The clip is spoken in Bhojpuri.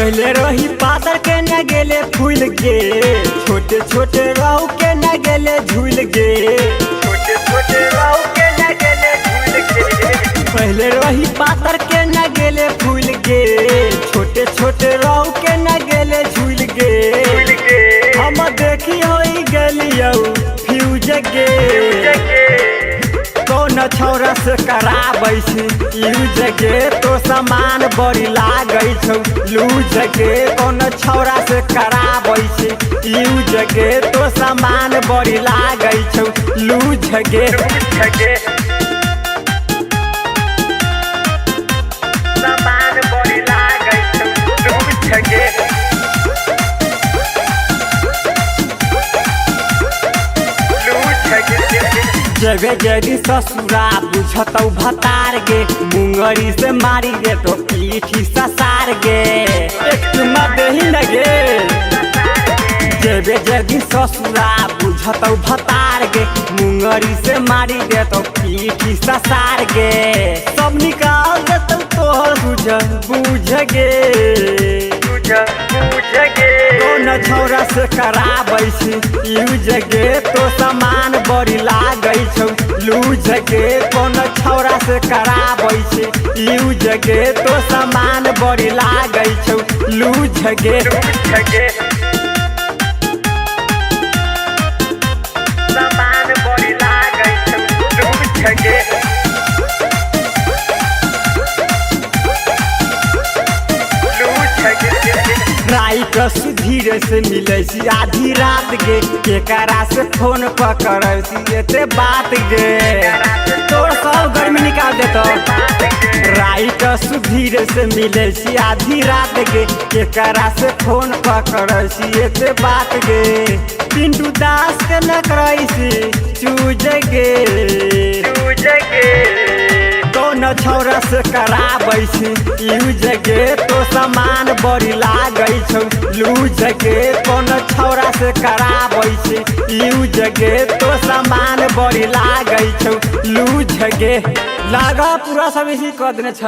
पहले रही पातर के न गेले फूल गे, छोटे छोटे रहू के न गेले झूल गे, छोटे छोटे रहू के न गेले झूल गे। पहले रही पातर के न गेले फूल गे, छोटे छोटे रहू के न गेले झूल गे। हम देखी होई गेलियौ फ्यूज गे, कौन छौरा से कराबै छी यूज गे, तो सामान बड़ी लागै छौ लूज गे। कौन छौरा से कराबै छी यूज गे, तो सामान बड़ी लागै छौ लूज गे। सामान बड़ी लागै छौ लूज गे। जबे जदी ससुरा बुझतौ भतार गे, मुंगरी से मारी गे तो पीठी ससार गे, एक चुम्मा देही न गे। जबे जदी ससुरा बुझतौ भतार गे, मुंगरी से मारी गे तो पीठी ससार गे। सब निकाल देतौ तोहर बुझ गे, कौन छौरा से कराबै छी यूज गे, तो सामान बड़ी लागै छौ लूज गे। कौन छौरा से कराबै छी यूज गे, तो सामान बड़ी लागै छौ लूज गे। सामान बड़ी लागै छौ लूज गे। राइट सुधीर से मिले छी आधी रात गे, केकरा से फोन पकड़ै छी एते बात गे, तोर सब गर्मी निकाल देतो। राइट सुधीर से मिले छी आधी रात गे, केकरा से फोन पकड़ै छी एते बात गे। पिंटू दास के न करै छी चूज गे, कौन छौरा से कराबै छी यूज गे, तो सामान बड़ी लागै छौ लूज गे। कौन छौरा से कराबै छी यूज गे, तो सामान बड़ी लागै छौ लूज गे। लागा पूरा सब इसी कह देने छ।